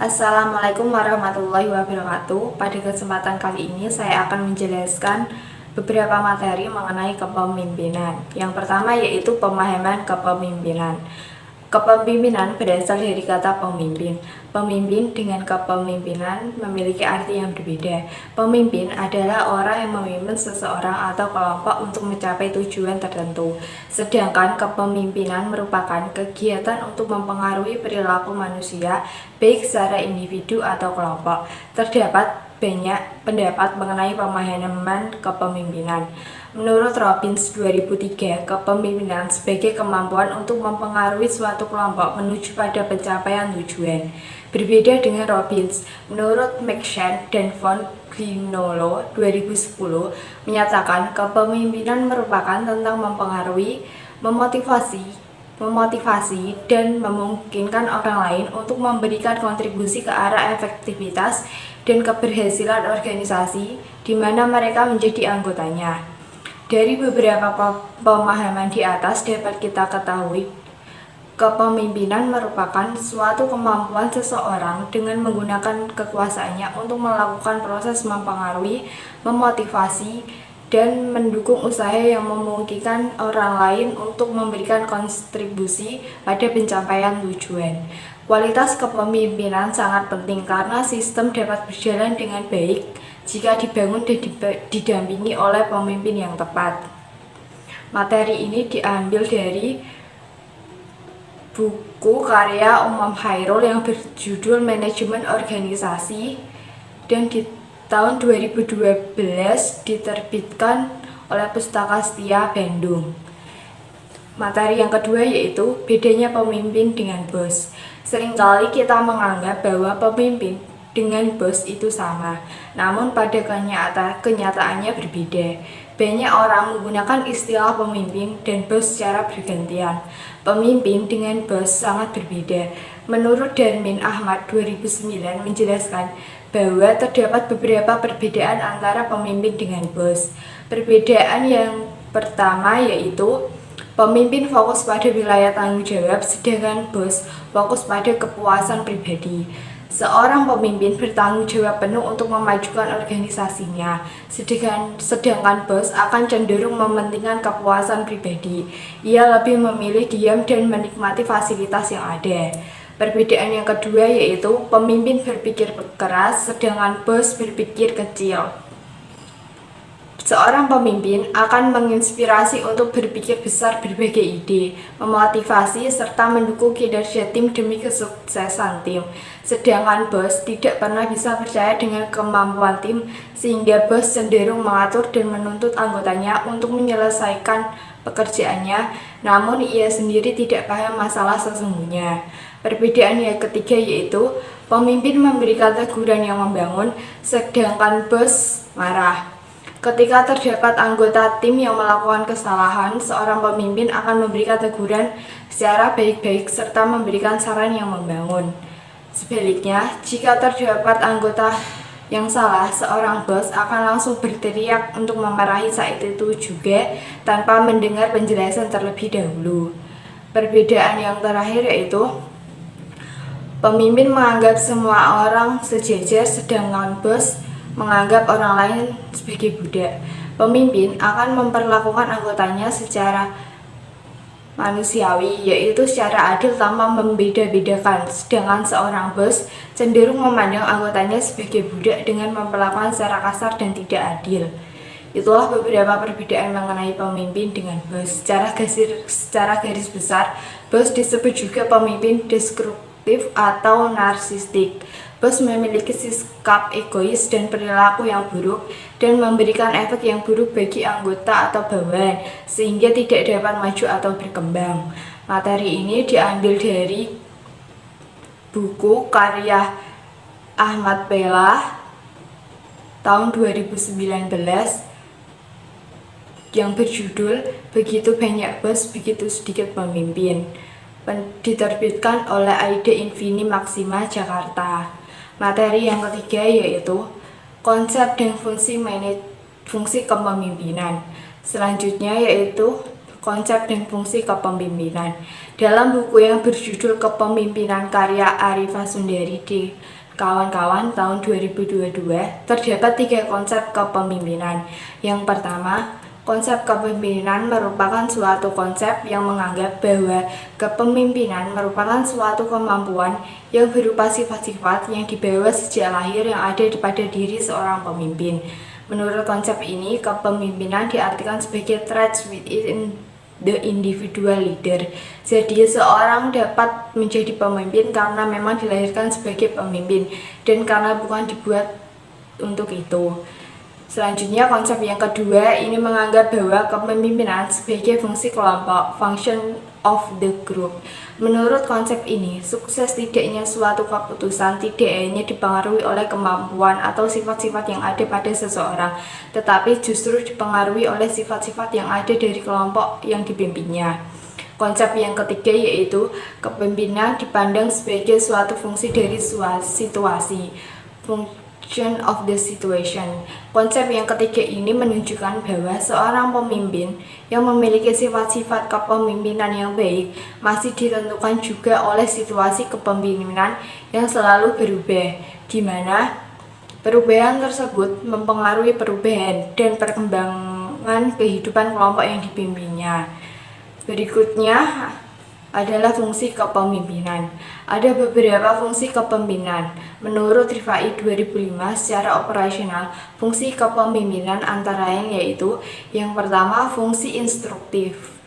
Assalamualaikum warahmatullahi wabarakatuh. Pada kesempatan kali ini saya akan menjelaskan beberapa materi mengenai kepemimpinan. Yang pertama yaitu pemahaman kepemimpinan. Kepemimpinan berasal dari kata pemimpin. Pemimpin dengan kepemimpinan memiliki arti yang berbeda. Pemimpin adalah orang yang memimpin seseorang atau kelompok untuk mencapai tujuan tertentu. Sedangkan kepemimpinan merupakan kegiatan untuk mempengaruhi perilaku manusia, baik secara individu atau kelompok. Terdapat banyak pendapat mengenai pemahaman kepemimpinan. Menurut Robbins 2003, kepemimpinan sebagai kemampuan untuk mempengaruhi suatu kelompok menuju pada pencapaian tujuan. Berbeda dengan Robbins, menurut McShane dan von Ginolo 2010 menyatakan kepemimpinan merupakan tentang mempengaruhi, memotivasi dan memungkinkan orang lain untuk memberikan kontribusi ke arah efektivitas dan keberhasilan organisasi di mana mereka menjadi anggotanya. Dari beberapa pemahaman di atas dapat kita ketahui, kepemimpinan merupakan suatu kemampuan seseorang dengan menggunakan kekuasaannya untuk melakukan proses mempengaruhi, memotivasi, dan mendukung usaha yang memungkinkan orang lain untuk memberikan kontribusi pada pencapaian tujuan. Kualitas kepemimpinan sangat penting karena sistem dapat berjalan dengan baik jika dibangun dan didampingi oleh pemimpin yang tepat. Materi ini diambil dari buku karya Umam Khairul yang berjudul Manajemen Organisasi dan di tahun 2012 diterbitkan oleh Pustaka Setia Bandung. Materi yang kedua yaitu bedanya pemimpin dengan bos. Seringkali kita menganggap bahwa pemimpin dengan bos itu sama, namun pada kenyataannya berbeda. Banyak orang menggunakan istilah pemimpin dan bos secara bergantian. Pemimpin dengan bos sangat berbeda. Menurut Darmin Ahmad 2009 menjelaskan bahwa terdapat beberapa perbedaan antara pemimpin dengan bos. Perbedaan yang pertama yaitu pemimpin fokus pada wilayah tanggung jawab, sedangkan bos fokus pada kepuasan pribadi. Seorang pemimpin bertanggung jawab penuh untuk memajukan organisasinya, sedangkan bos akan cenderung mementingkan kepuasan pribadi. Ia lebih memilih diam dan menikmati fasilitas yang ada. Perbedaan yang kedua yaitu pemimpin berpikir keras, sedangkan bos berpikir kecil. Seorang pemimpin akan menginspirasi untuk berpikir besar berbagai ide, memotivasi, serta mendukung kinerja tim demi kesuksesan tim. Sedangkan bos tidak pernah bisa percaya dengan kemampuan tim, sehingga bos cenderung mengatur dan menuntut anggotanya untuk menyelesaikan pekerjaannya, namun ia sendiri tidak paham masalah sesungguhnya. Perbedaan yang ketiga yaitu pemimpin memberikan teguran yang membangun, sedangkan bos marah. Ketika terdapat anggota tim yang melakukan kesalahan, seorang pemimpin akan memberikan teguran secara baik-baik serta memberikan saran yang membangun. Sebaliknya, jika terdapat anggota yang salah, seorang bos akan langsung berteriak untuk memarahi saat itu juga tanpa mendengar penjelasan terlebih dahulu. Perbedaan yang terakhir yaitu pemimpin menganggap semua orang sejajar, sedangkan bos menganggap orang lain sebagai budak. Pemimpin akan memperlakukan anggotanya secara manusiawi, yaitu secara adil tanpa membeda-bedakan. Sedangkan seorang bos cenderung memandang anggotanya sebagai budak dengan memperlakukan secara kasar dan tidak adil. Itulah beberapa perbedaan mengenai pemimpin dengan bos. Secara garis besar, bos disebut juga pemimpin destruktif atau narsistik. Bos memiliki sikap egois dan perilaku yang buruk dan memberikan efek yang buruk bagi anggota atau bawahan sehingga tidak dapat maju atau berkembang. Materi ini diambil dari buku karya Ahmad Bella tahun 2019 yang berjudul Begitu Banyak Bos, Begitu Sedikit Pemimpin, diterbitkan oleh Aida Infini Maxima Jakarta. Materi yang ketiga yaitu konsep dan fungsi kepemimpinan. Selanjutnya yaitu konsep dan fungsi kepemimpinan. Dalam buku yang berjudul Kepemimpinan karya Arifa Sundari di kawan-kawan tahun 2022, terdapat 3 konsep kepemimpinan. Yang pertama, konsep kepemimpinan merupakan suatu konsep yang menganggap bahwa kepemimpinan merupakan suatu kemampuan yang berupa sifat-sifat yang dibawa sejak lahir yang ada pada diri seorang pemimpin. Menurut konsep ini, kepemimpinan diartikan sebagai traits within the individual leader. Jadi seorang dapat menjadi pemimpin karena memang dilahirkan sebagai pemimpin dan karena bukan dibuat untuk itu. Selanjutnya, konsep yang kedua ini menganggap bahwa kepemimpinan sebagai fungsi kelompok, function of the group. Menurut konsep ini, sukses tidaknya suatu keputusan tidak hanya dipengaruhi oleh kemampuan atau sifat-sifat yang ada pada seseorang, tetapi justru dipengaruhi oleh sifat-sifat yang ada dari kelompok yang dipimpinnya. Konsep yang ketiga yaitu kepemimpinan dipandang sebagai suatu fungsi dari situasi, function of the situation. Konsep yang ketiga ini menunjukkan bahwa seorang pemimpin yang memiliki sifat-sifat kepemimpinan yang baik masih ditentukan juga oleh situasi kepemimpinan yang selalu berubah, di mana perubahan tersebut mempengaruhi perubahan dan perkembangan kehidupan kelompok yang dipimpinnya. Berikutnya adalah fungsi kepemimpinan. Ada beberapa fungsi kepemimpinan. Menurut Rifai 2005, secara operasional, fungsi kepemimpinan antara lain yaitu yang pertama, fungsi instruktif.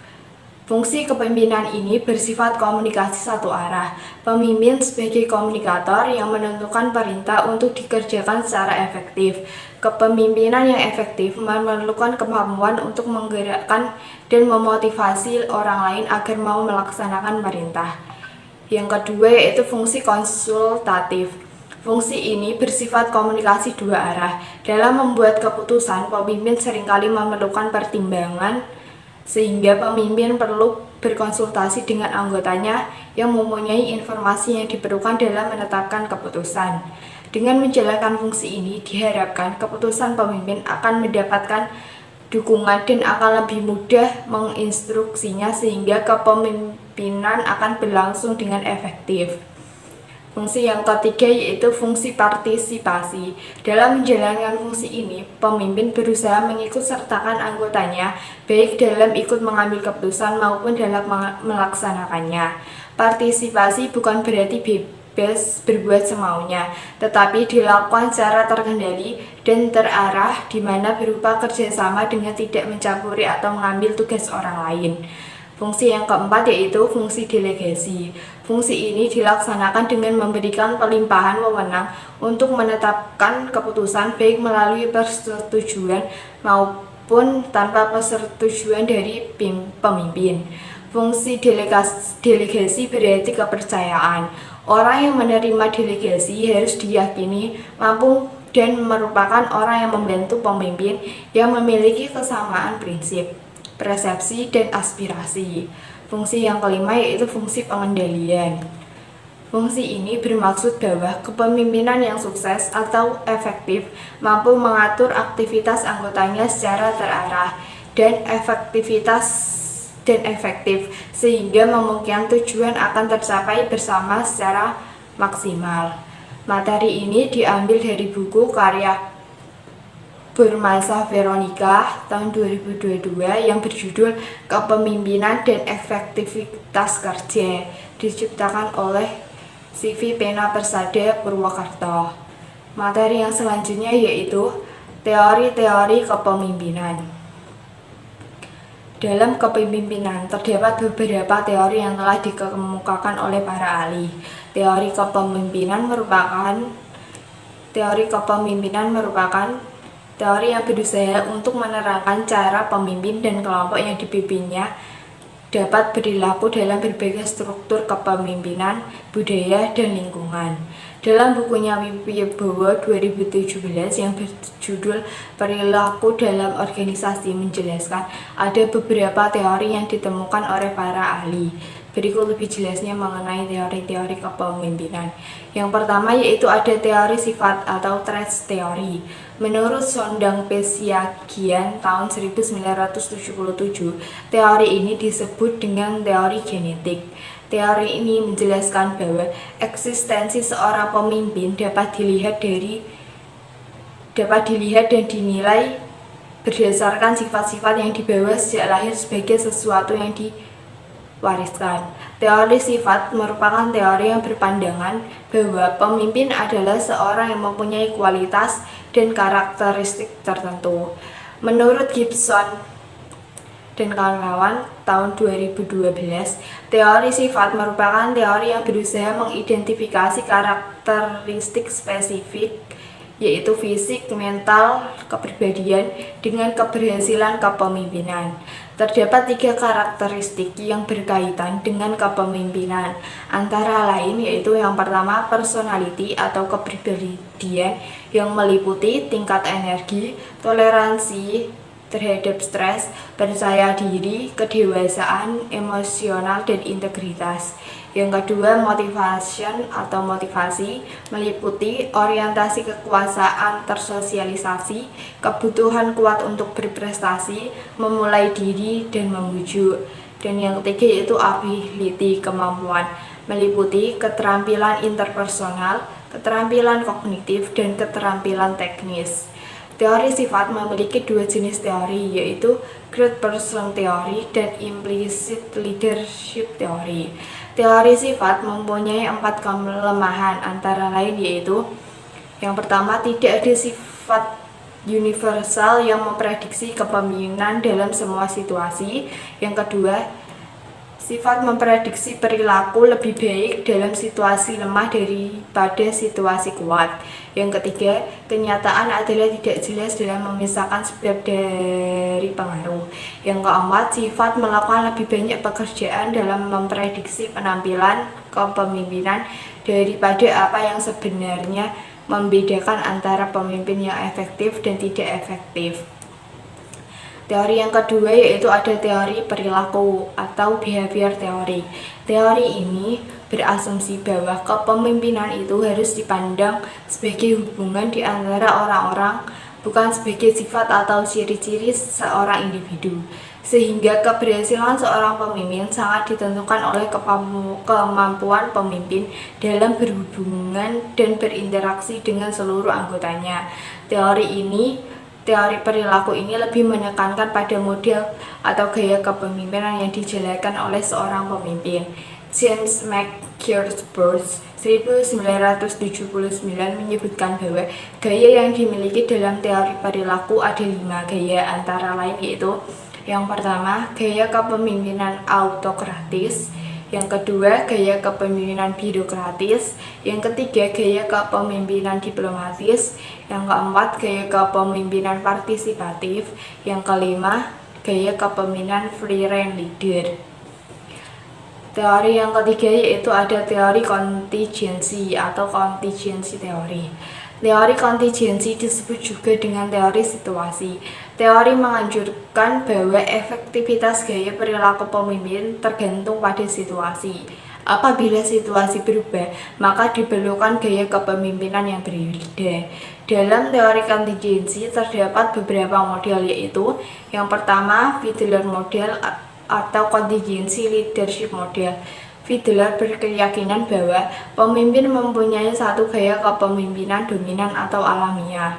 Fungsi kepemimpinan ini bersifat komunikasi satu arah. Pemimpin sebagai komunikator yang menentukan perintah untuk dikerjakan secara efektif. Kepemimpinan yang efektif memerlukan kemampuan untuk menggerakkan dan memotivasi orang lain agar mau melaksanakan perintah. Yang kedua yaitu fungsi konsultatif. Fungsi ini bersifat komunikasi dua arah. Dalam membuat keputusan, pemimpin seringkali memerlukan pertimbangan sehingga pemimpin perlu berkonsultasi dengan anggotanya yang mempunyai informasi yang diperlukan dalam menetapkan keputusan. Dengan menjalankan fungsi ini, diharapkan keputusan pemimpin akan mendapatkan dukungan dan akan lebih mudah menginstruksinya sehingga kepemimpinan akan berlangsung dengan efektif. Fungsi yang ketiga yaitu fungsi partisipasi. Dalam menjalankan fungsi ini, pemimpin berusaha mengikutsertakan anggotanya, baik dalam ikut mengambil keputusan maupun dalam melaksanakannya. Partisipasi bukan berarti bebas berbuat semaunya, tetapi dilakukan secara terkendali dan terarah, di mana berupa kerjasama dengan tidak mencampuri atau mengambil tugas orang lain. Fungsi yang keempat yaitu fungsi delegasi. Fungsi ini dilaksanakan dengan memberikan pelimpahan wewenang untuk menetapkan keputusan baik melalui persetujuan maupun tanpa persetujuan dari pemimpin. Fungsi delegasi berarti kepercayaan. Orang yang menerima delegasi harus diyakini mampu dan merupakan orang yang membantu pemimpin yang memiliki kesamaan prinsip, persepsi, dan aspirasi. Fungsi yang kelima yaitu fungsi pengendalian. Fungsi ini bermaksud bahwa kepemimpinan yang sukses atau efektif mampu mengatur aktivitas anggotanya secara terarah dan efektif sehingga memungkinkan tujuan akan tercapai bersama secara maksimal. Materi ini diambil dari buku karya Burmansyah Veronica tahun 2022 yang berjudul Kepemimpinan dan Efektivitas Kerja, diciptakan oleh CV Pena Persada Purwakarta. Materi yang selanjutnya yaitu teori-teori kepemimpinan. Dalam kepemimpinan terdapat beberapa teori yang telah dikemukakan oleh para ahli. Teori kepemimpinan merupakan teori yang berusaha untuk menerangkan cara pemimpin dan kelompok yang dipimpinnya dapat berlaku dalam berbagai struktur kepemimpinan, budaya, dan lingkungan. Dalam bukunya Wibowo 2017 yang berjudul Perilaku dalam Organisasi menjelaskan ada beberapa teori yang ditemukan oleh para ahli. Berikut lebih jelasnya mengenai teori-teori kepemimpinan. Yang pertama yaitu ada teori sifat atau traits theory. Menurut Sondang Pesyagian tahun 1977, teori ini disebut dengan teori genetik. Teori ini menjelaskan bahwa eksistensi seorang pemimpin dapat dilihat dan dinilai berdasarkan sifat-sifat yang dibawa sejak lahir sebagai sesuatu yang diwariskan. Teori sifat merupakan teori yang berpandangan bahwa pemimpin adalah seorang yang mempunyai kualitas dan karakteristik tertentu. Menurut Gibson dan kawan-kawan tahun 2012, teori sifat merupakan teori yang berusaha mengidentifikasi karakteristik spesifik, yaitu fisik, mental, kepribadian, dengan keberhasilan kepemimpinan. Terdapat 3 karakteristik yang berkaitan dengan kepemimpinan, antara lain yaitu yang pertama personality atau kepribadian yang meliputi tingkat energi, toleransi terhadap stres, percaya diri, kedewasaan, emosional, dan integritas. Yang kedua, motivation atau motivasi meliputi orientasi kekuasaan, tersosialisasi, kebutuhan kuat untuk berprestasi, memulai diri, dan membujuk. Dan yang ketiga yaitu ability, kemampuan, meliputi keterampilan interpersonal, keterampilan kognitif, dan keterampilan teknis. Teori sifat memiliki 2 jenis teori, yaitu Great Person Theory dan Implicit Leadership Theory. Teori sifat mempunyai 4 kelemahan, antara lain yaitu yang pertama, tidak ada sifat universal yang memprediksi kepemimpinan dalam semua situasi. Yang kedua, sifat memprediksi perilaku lebih baik dalam situasi lemah daripada situasi kuat. Yang ketiga, kenyataan adalah tidak jelas dalam memisahkan sebab dari pengaruh. Yang keempat, sifat melakukan lebih banyak pekerjaan dalam memprediksi penampilan kepemimpinan daripada apa yang sebenarnya membedakan antara pemimpin yang efektif dan tidak efektif. Teori yang kedua yaitu ada teori perilaku atau behavior theory. Teori ini berasumsi bahwa kepemimpinan itu harus dipandang sebagai hubungan di antara orang-orang, bukan sebagai sifat atau ciri-ciri seorang individu. Sehingga keberhasilan seorang pemimpin sangat ditentukan oleh kemampuan pemimpin dalam berhubungan dan berinteraksi dengan seluruh anggotanya. Teori perilaku ini lebih menekankan pada model atau gaya kepemimpinan yang dijalankan oleh seorang pemimpin. James McCarthy 1979 menyebutkan bahwa gaya yang dimiliki dalam teori perilaku ada 5 gaya, antara lain yaitu yang pertama, gaya kepemimpinan autokratis. Yang kedua, gaya kepemimpinan birokratis. Yang ketiga, gaya kepemimpinan diplomatis. Yang keempat, gaya kepemimpinan partisipatif. Yang kelima, gaya kepemimpinan free rein leader. Teori yang ketiga yaitu ada teori kontingensi atau contingency teori. Teori kontingensi disebut juga dengan teori situasi. Teori menganjurkan bahwa efektivitas gaya perilaku pemimpin tergantung pada situasi. Apabila situasi berubah, maka diperlukan gaya kepemimpinan yang berbeda. Dalam teori kontingensi terdapat beberapa model, yaitu yang pertama, Fiedler model atau contingency leadership model. Fiedler berkeyakinan bahwa pemimpin mempunyai satu gaya kepemimpinan dominan atau alamiah.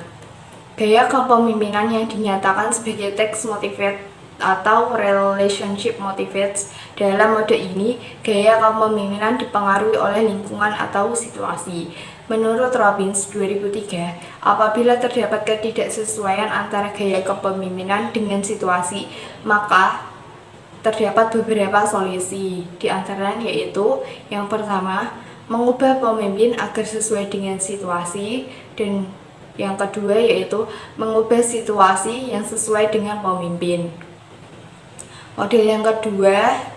Gaya kepemimpinan yang dinyatakan sebagai text motivated atau relationship motivated. Dalam mode ini, gaya kepemimpinan dipengaruhi oleh lingkungan atau situasi. Menurut Robbins 2003, apabila terdapat ketidaksesuaian antara gaya kepemimpinan dengan situasi, maka terdapat beberapa solusi, di antaranya yaitu yang pertama, mengubah pemimpin agar sesuai dengan situasi, dan yang kedua yaitu mengubah situasi yang sesuai dengan pemimpin. Model yang kedua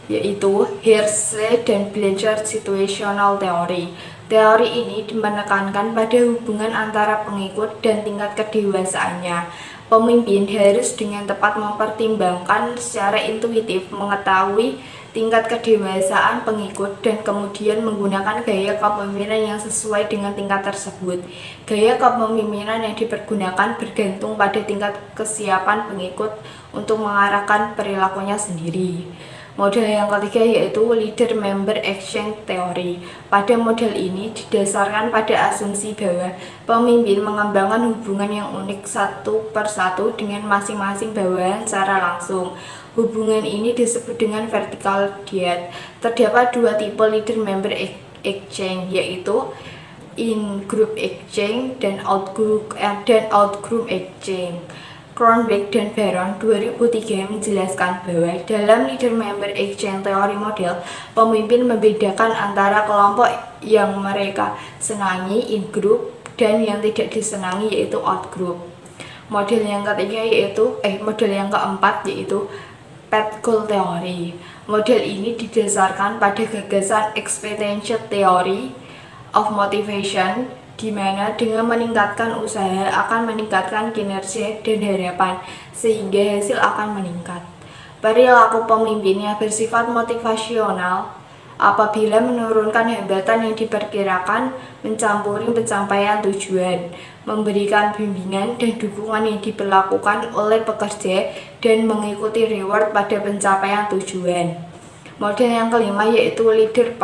yaitu Hersey dan Blanchard situational theory. Teori ini menekankan pada hubungan antara pengikut dan tingkat kedewasaannya. Pemimpin harus dengan tepat mempertimbangkan secara intuitif mengetahui tingkat kedewasaan pengikut, dan kemudian menggunakan gaya kepemimpinan yang sesuai dengan tingkat tersebut. Gaya kepemimpinan yang dipergunakan bergantung pada tingkat kesiapan pengikut untuk mengarahkan perilakunya sendiri. Model yang ketiga yaitu Leader-Member Exchange Theory. Pada model ini didasarkan pada asumsi bahwa pemimpin mengembangkan hubungan yang unik satu persatu dengan masing-masing bawahan secara langsung. Hubungan ini disebut dengan vertical diet. Terdapat dua tipe leader-member exchange, yaitu in-group exchange dan out-group exchange. Cronbach dan Baron 2003 menjelaskan bahwa dalam leader-member exchange teori model, pemimpin membedakan antara kelompok yang mereka senangi in-group dan yang tidak disenangi yaitu out-group. Model yang keempat yaitu path goal theory. Model ini didasarkan pada gagasan expectation theory of motivation, di mana dengan meningkatkan usaha akan meningkatkan kinerja dan harapan, sehingga hasil akan meningkat. Perilaku pemimpin yang bersifat motivasional apabila menurunkan hambatan yang diperkirakan, mencampuri pencapaian tujuan, memberikan bimbingan dan dukungan yang diperlakukan oleh pekerja, dan mengikuti reward pada pencapaian tujuan. Model yang kelima yaitu Leader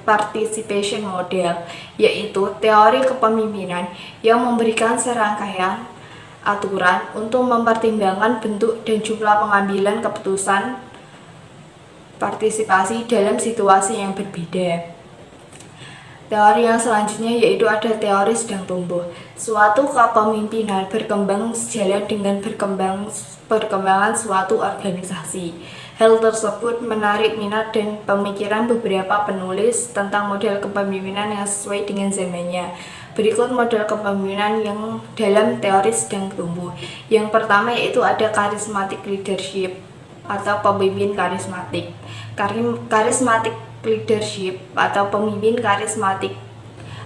Participation Model, yaitu teori kepemimpinan yang memberikan serangkaian aturan untuk mempertimbangkan bentuk dan jumlah pengambilan keputusan partisipasi dalam situasi yang berbeda. Teori yang selanjutnya yaitu ada teori sedang tumbuh. Suatu kepemimpinan berkembang sejalan dengan perkembangan suatu organisasi. Hal tersebut menarik minat dan pemikiran beberapa penulis tentang model kepemimpinan yang sesuai dengan zamannya. Berikut model kepemimpinan yang dalam teori sedang tumbuh. Yang pertama yaitu ada charismatic leadership atau pemimpin karismatik. Charismatic leadership atau pemimpin karismatik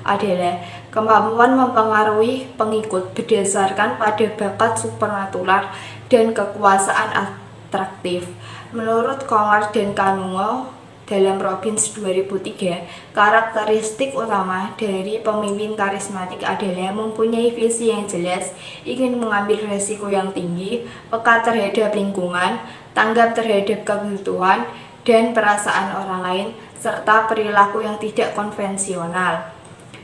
adalah kemampuan mempengaruhi pengikut berdasarkan pada bakat supernatural dan kekuasaan atraktif. Menurut Conger dan Kanuo dalam Robbins 2003, karakteristik utama dari pemimpin karismatik adalah mempunyai visi yang jelas, ingin mengambil resiko yang tinggi, peka terhadap lingkungan, tanggap terhadap kebutuhan dan perasaan orang lain, serta perilaku yang tidak konvensional.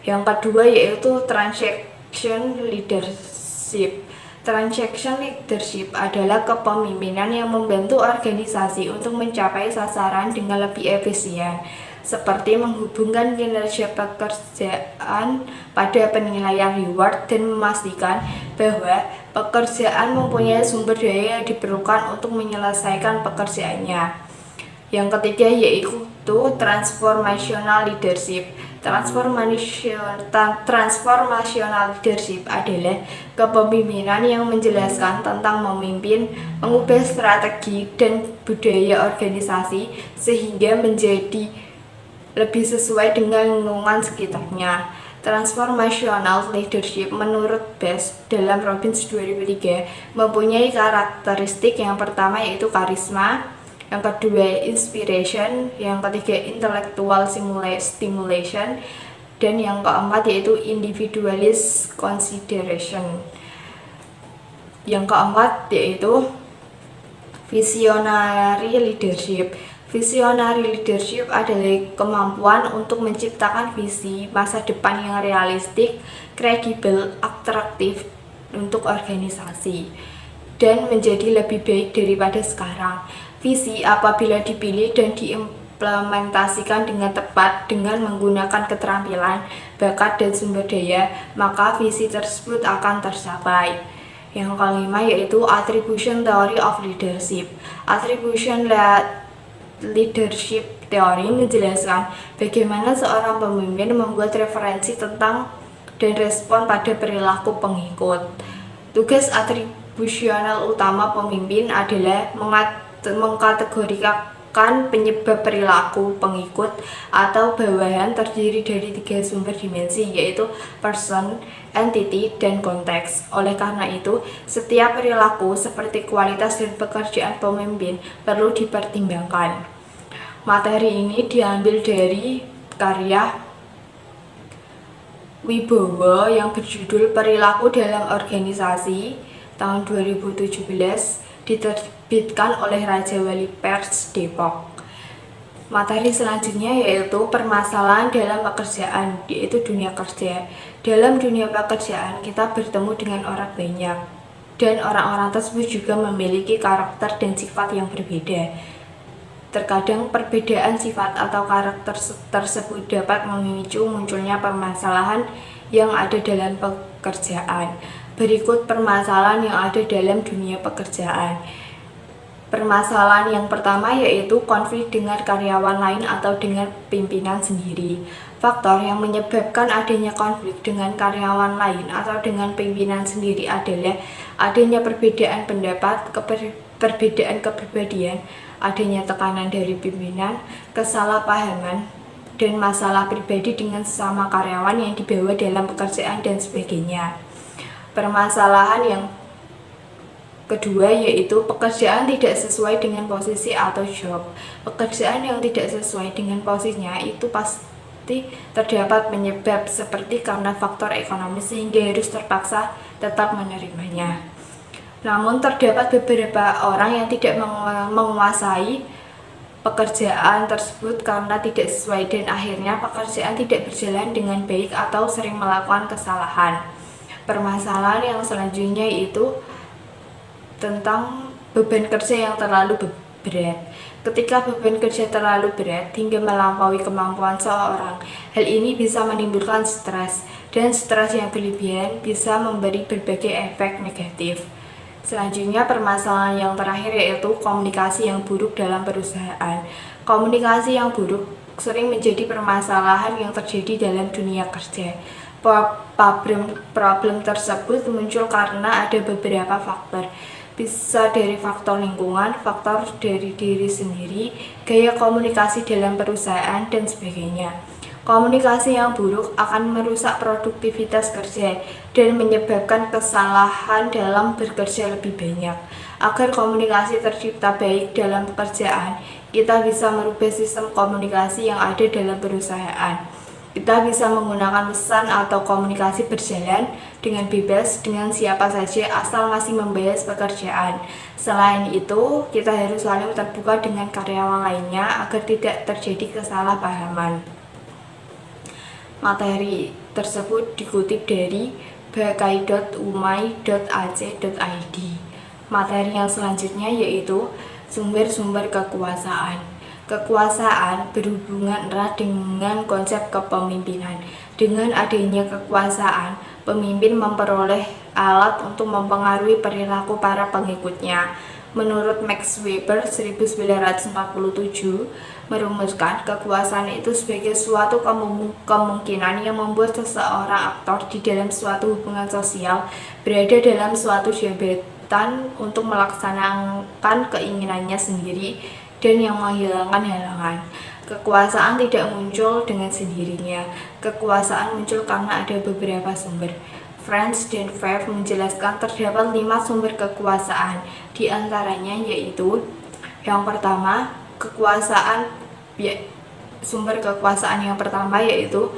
Yang kedua yaitu transaction leadership. Transaction leadership adalah kepemimpinan yang membantu organisasi untuk mencapai sasaran dengan lebih efisien, seperti menghubungkan kinerja pekerjaan pada penilaian reward dan memastikan bahwa pekerjaan mempunyai sumber daya yang diperlukan untuk menyelesaikan pekerjaannya. Yang ketiga yaitu transformational leadership. Transformational leadership adalah kepemimpinan yang menjelaskan tentang memimpin, mengubah strategi dan budaya organisasi sehingga menjadi lebih sesuai dengan lingkungan sekitarnya. Transformational leadership menurut Bass dalam Robbins 2003 mempunyai karakteristik yang pertama yaitu karisma, yang kedua inspiration, yang ketiga intellectual stimulation, dan yang keempat yaitu individualist consideration. Yang keempat yaitu visionary leadership. Visionary leadership adalah kemampuan untuk menciptakan visi masa depan yang realistik, kredibel, atraktif untuk organisasi, dan menjadi lebih baik daripada sekarang. Visi apabila dipilih dan diimplementasikan dengan tepat dengan menggunakan keterampilan, bakat, dan sumber daya, maka visi tersebut akan tercapai. Yang kelima yaitu attribution theory of leadership. Attribution leadership theory menjelaskan bagaimana seorang pemimpin membuat referensi tentang dan respon pada perilaku pengikut. Tugas attribusional utama pemimpin adalah mengkategorikan penyebab perilaku pengikut atau bawahan terdiri dari 3 sumber dimensi yaitu person, entity, dan konteks. Oleh karena itu, setiap perilaku seperti kualitas dan pekerjaan pemimpin perlu dipertimbangkan. Materi ini diambil dari karya Wibowo yang berjudul Perilaku dalam Organisasi tahun 2017, diterbitkan oleh Raja Wali Pers Depok. Materi selanjutnya yaitu permasalahan dalam pekerjaan, yaitu dunia kerja. Dalam dunia pekerjaan kita bertemu dengan orang banyak, dan orang-orang tersebut juga memiliki karakter dan sifat yang berbeda. Terkadang perbedaan sifat atau karakter tersebut dapat memicu munculnya permasalahan yang ada dalam pekerjaan. Berikut permasalahan yang ada dalam dunia pekerjaan. Permasalahan yang pertama yaitu konflik dengan karyawan lain atau dengan pimpinan sendiri. Faktor yang menyebabkan adanya konflik dengan karyawan lain atau dengan pimpinan sendiri adalah adanya perbedaan pendapat, perbedaan kepribadian, adanya tekanan dari pimpinan, kesalahpahaman, dan masalah pribadi dengan sesama karyawan yang dibawa dalam pekerjaan dan sebagainya. Permasalahan yang kedua yaitu pekerjaan tidak sesuai dengan posisi atau job. Pekerjaan yang tidak sesuai dengan posisinya itu pasti terdapat penyebab seperti karena faktor ekonomi sehingga harus terpaksa tetap menerimanya. Namun terdapat beberapa orang yang tidak menguasai pekerjaan tersebut karena tidak sesuai dan akhirnya pekerjaan tidak berjalan dengan baik atau sering melakukan kesalahan. Permasalahan yang selanjutnya yaitu tentang beban kerja yang terlalu berat. Ketika beban kerja terlalu berat hingga melampaui kemampuan seorang, hal ini bisa menimbulkan stres, dan stres yang berlebihan bisa memberi berbagai efek negatif. Selanjutnya permasalahan yang terakhir yaitu komunikasi yang buruk dalam perusahaan. Komunikasi yang buruk sering menjadi permasalahan yang terjadi dalam dunia kerja. Problem tersebut muncul karena ada beberapa faktor. Bisa dari faktor lingkungan, faktor dari diri sendiri, gaya komunikasi dalam perusahaan, dan sebagainya. Komunikasi yang buruk akan merusak produktivitas kerja dan menyebabkan kesalahan dalam bekerja lebih banyak. Agar komunikasi tercipta baik dalam pekerjaan, kita bisa merubah sistem komunikasi yang ada dalam perusahaan. Kita bisa menggunakan pesan atau komunikasi berjalan dengan bebas dengan siapa saja asal masih membahas pekerjaan. Selain itu, kita harus saling terbuka dengan karyawan lainnya agar tidak terjadi kesalahpahaman. Materi tersebut dikutip dari bakai.umai.ac.id. Materi yang selanjutnya yaitu sumber-sumber kekuasaan. Kekuasaan berhubungan erat dengan konsep kepemimpinan. Dengan adanya kekuasaan, pemimpin memperoleh alat untuk mempengaruhi perilaku para pengikutnya. Menurut Max Weber 1947, merumuskan kekuasaan itu sebagai suatu kemungkinan yang membuat seseorang aktor di dalam suatu hubungan sosial berada dalam suatu jabatan untuk melaksanakan keinginannya sendiri dan yang menghilangkan halangan. Kekuasaan tidak muncul dengan sendirinya. Kekuasaan muncul karena ada beberapa sumber. Franz dan Pfaff menjelaskan terdapat 5 sumber kekuasaan, di antaranya yaitu yang pertama, sumber kekuasaan yang pertama yaitu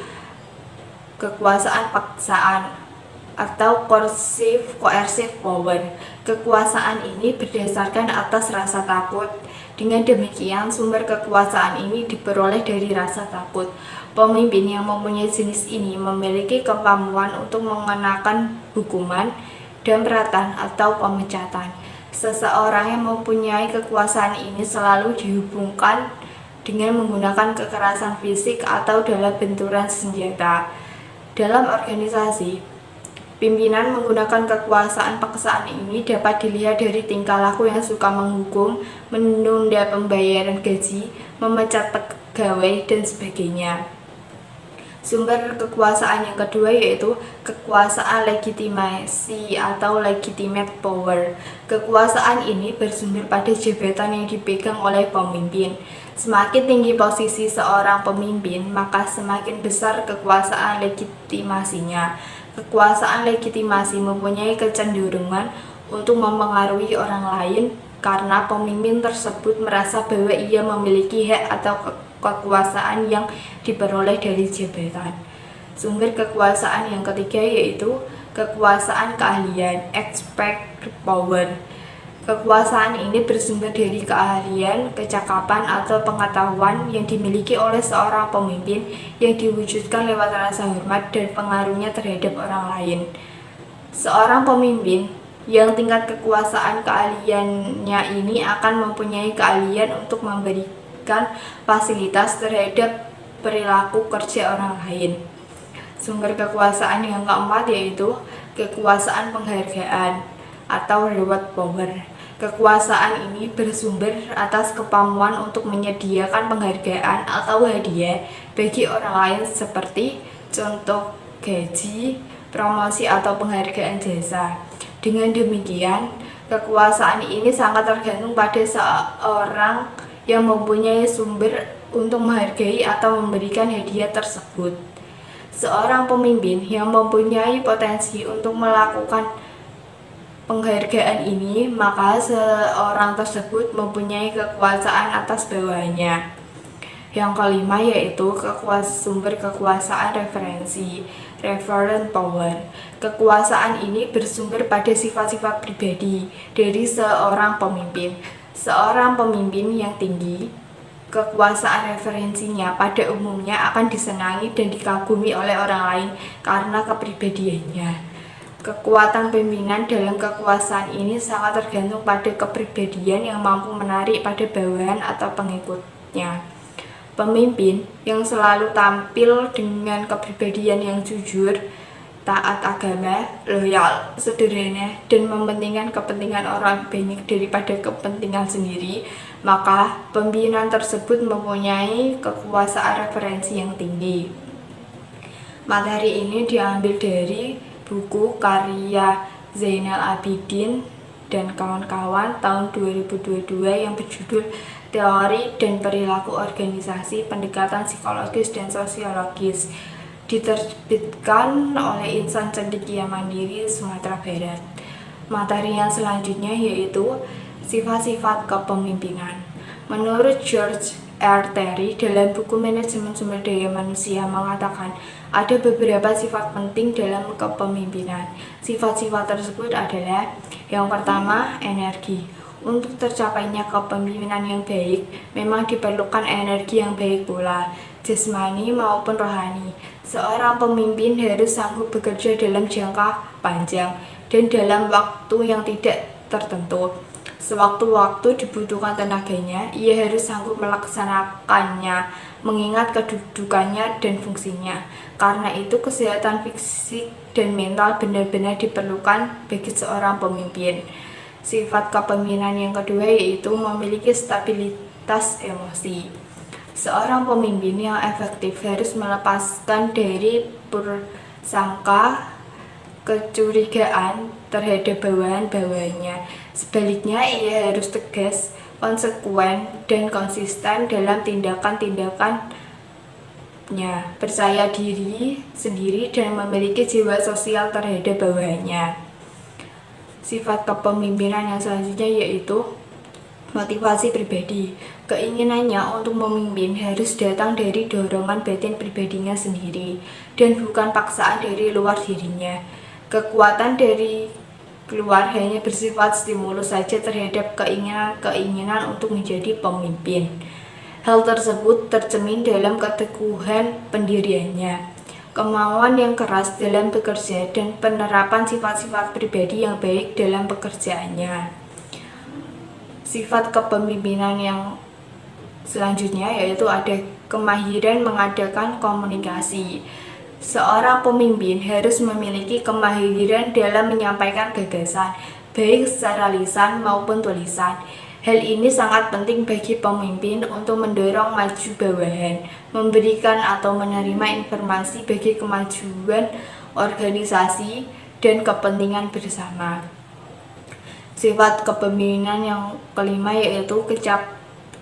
kekuasaan paksaan atau coercive power. Kekuasaan ini berdasarkan atas rasa takut. Dengan demikian, sumber kekuasaan ini diperoleh dari rasa takut. Pemimpin yang mempunyai jenis ini memiliki kemampuan untuk mengenakan hukuman, damratan, atau pemecatan. Seseorang yang mempunyai kekuasaan ini selalu dihubungkan dengan menggunakan kekerasan fisik atau dalam benturan senjata. Dalam organisasi, pimpinan menggunakan kekuasaan paksaan ini dapat dilihat dari tingkah laku yang suka menghukum, menunda pembayaran gaji, memecat pegawai, dan sebagainya. Sumber kekuasaan yang kedua yaitu kekuasaan legitimasi atau legitimate power. Kekuasaan ini bersumber pada jabatan yang dipegang oleh pemimpin. Semakin tinggi posisi seorang pemimpin, maka semakin besar kekuasaan legitimasinya. Kekuasaan legitimasi mempunyai kecenderungan untuk mempengaruhi orang lain karena pemimpin tersebut merasa bahwa ia memiliki hak atau kekuasaan yang diperoleh dari jabatan. Sumber kekuasaan yang ketiga yaitu kekuasaan keahlian, expert power. Kekuasaan ini bersumber dari keahlian, kecakapan, atau pengetahuan yang dimiliki oleh seorang pemimpin yang diwujudkan lewat rasa hormat dan pengaruhnya terhadap orang lain. Seorang pemimpin yang tingkat kekuasaan keahliannya ini akan mempunyai keahlian untuk memberikan fasilitas terhadap perilaku kerja orang lain. Sumber kekuasaan yang keempat yaitu kekuasaan penghargaan atau reward power. Kekuasaan ini bersumber atas kemampuan untuk menyediakan penghargaan atau hadiah bagi orang lain seperti contoh gaji, promosi, atau penghargaan jasa. Dengan demikian, kekuasaan ini sangat tergantung pada seorang yang mempunyai sumber untuk menghargai atau memberikan hadiah tersebut. Seorang pemimpin yang mempunyai potensi untuk melakukan penghargaan ini, maka seorang tersebut mempunyai kekuasaan atas bawahannya. Yang kelima yaitu sumber kekuasaan referensi, referent power. Kekuasaan ini bersumber pada sifat-sifat pribadi dari seorang pemimpin. Seorang pemimpin yang tinggi, kekuasaan referensinya pada umumnya akan disenangi dan dikagumi oleh orang lain karena kepribadiannya. Kekuatan pimpinan dalam kekuasaan ini sangat tergantung pada kepribadian yang mampu menarik pada bawahan atau pengikutnya. Pemimpin yang selalu tampil dengan kepribadian yang jujur, taat agama, loyal, sederhana, dan mementingkan kepentingan orang banyak daripada kepentingan sendiri, maka pimpinan tersebut mempunyai kekuasaan referensi yang tinggi. Materi ini diambil dari buku karya Zainal Abidin dan kawan-kawan tahun 2022 yang berjudul Teori dan Perilaku Organisasi Pendekatan Psikologis dan Sosiologis, diterbitkan oleh Insan Cendekia Mandiri, Sumatera Barat. Materi yang selanjutnya yaitu sifat-sifat kepemimpinan. Menurut George R. Terry dalam buku Manajemen Sumber Daya Manusia mengatakan ada beberapa sifat penting dalam kepemimpinan. Sifat-sifat tersebut adalah yang pertama, energi. Untuk tercapainya kepemimpinan yang baik, memang diperlukan energi yang baik pula, jasmani maupun rohani. Seorang pemimpin harus sanggup bekerja dalam jangka panjang dan dalam waktu yang tidak tertentu. Sewaktu-waktu dibutuhkan tenaganya, ia harus sanggup melaksanakannya, mengingat kedudukannya dan fungsinya. Karena itu, kesehatan fisik dan mental benar-benar diperlukan bagi seorang pemimpin. Sifat kepemimpinan yang kedua yaitu memiliki stabilitas emosi. Seorang pemimpin yang efektif harus melepaskan dari prasangka kecurigaan terhadap bawahan-bawahannya. Sebaliknya, ia harus tegas, konsekuen, dan konsisten dalam tindakan-tindakannya, percaya diri sendiri, dan memiliki jiwa sosial terhadap bawahannya. Sifat kepemimpinan yang selanjutnya yaitu motivasi pribadi. Keinginannya untuk memimpin harus datang dari dorongan batin pribadinya sendiri dan bukan paksaan dari luar dirinya. Kekuatan dari keluar hanya bersifat stimulus saja terhadap keinginan untuk menjadi pemimpin. Hal tersebut tercermin dalam keteguhan pendiriannya, kemauan yang keras dalam bekerja, dan penerapan sifat-sifat pribadi yang baik dalam pekerjaannya. Sifat kepemimpinan yang selanjutnya yaitu ada kemahiran mengadakan komunikasi. Seorang pemimpin harus memiliki kemahiran dalam menyampaikan gagasan, baik secara lisan maupun tulisan. Hal ini sangat penting bagi pemimpin untuk mendorong maju bawahan, memberikan atau menerima informasi bagi kemajuan organisasi dan kepentingan bersama. Sifat kepemimpinan yang kelima yaitu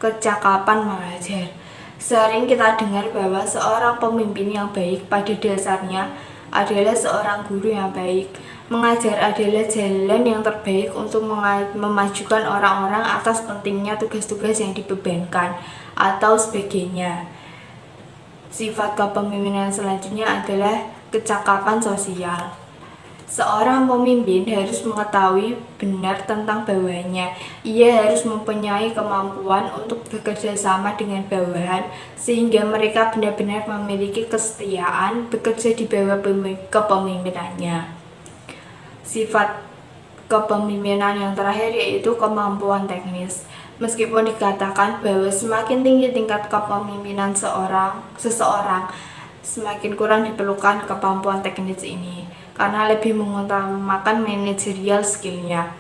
kecakapan mengajar. Sering kita dengar bahwa seorang pemimpin yang baik pada dasarnya adalah seorang guru yang baik. Mengajar adalah jalan yang terbaik untuk memajukan orang-orang atas pentingnya tugas-tugas yang dibebankan atau sebagainya. Sifat kepemimpinan selanjutnya adalah kecakapan sosial. Seorang pemimpin harus mengetahui benar tentang bawahannya. Ia harus mempunyai kemampuan untuk bekerja sama dengan bawahan sehingga mereka benar-benar memiliki kesetiaan bekerja di bawah kepemimpinannya. Sifat kepemimpinan yang terakhir yaitu kemampuan teknis. Meskipun dikatakan bahwa semakin tinggi tingkat kepemimpinan seseorang, semakin kurang diperlukan kemampuan teknis ini karena lebih mengutamakan manajerial skillnya.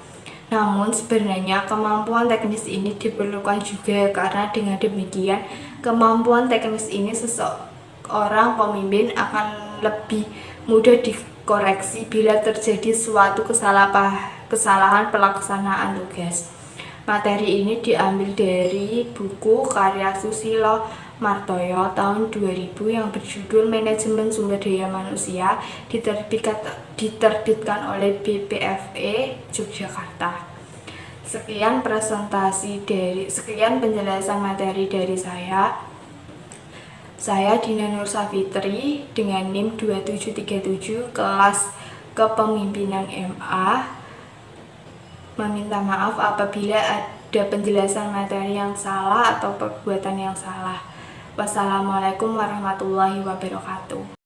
Namun sebenarnya kemampuan teknis ini diperlukan juga karena dengan demikian kemampuan teknis ini seseorang pemimpin akan lebih mudah dikoreksi bila terjadi suatu kesalahan pelaksanaan tugas. Materi ini diambil dari buku karya Susilo Martoyo tahun 2000 yang berjudul Manajemen Sumber Daya Manusia, diterbitkan oleh BPFE Yogyakarta. Sekian penjelasan materi dari saya. Saya Dina Nur Safitri dengan NIM 2737 kelas Kepemimpinan MA. Meminta maaf apabila ada penjelasan materi yang salah atau perbuatan yang salah. Wassalamualaikum warahmatullahi wabarakatuh.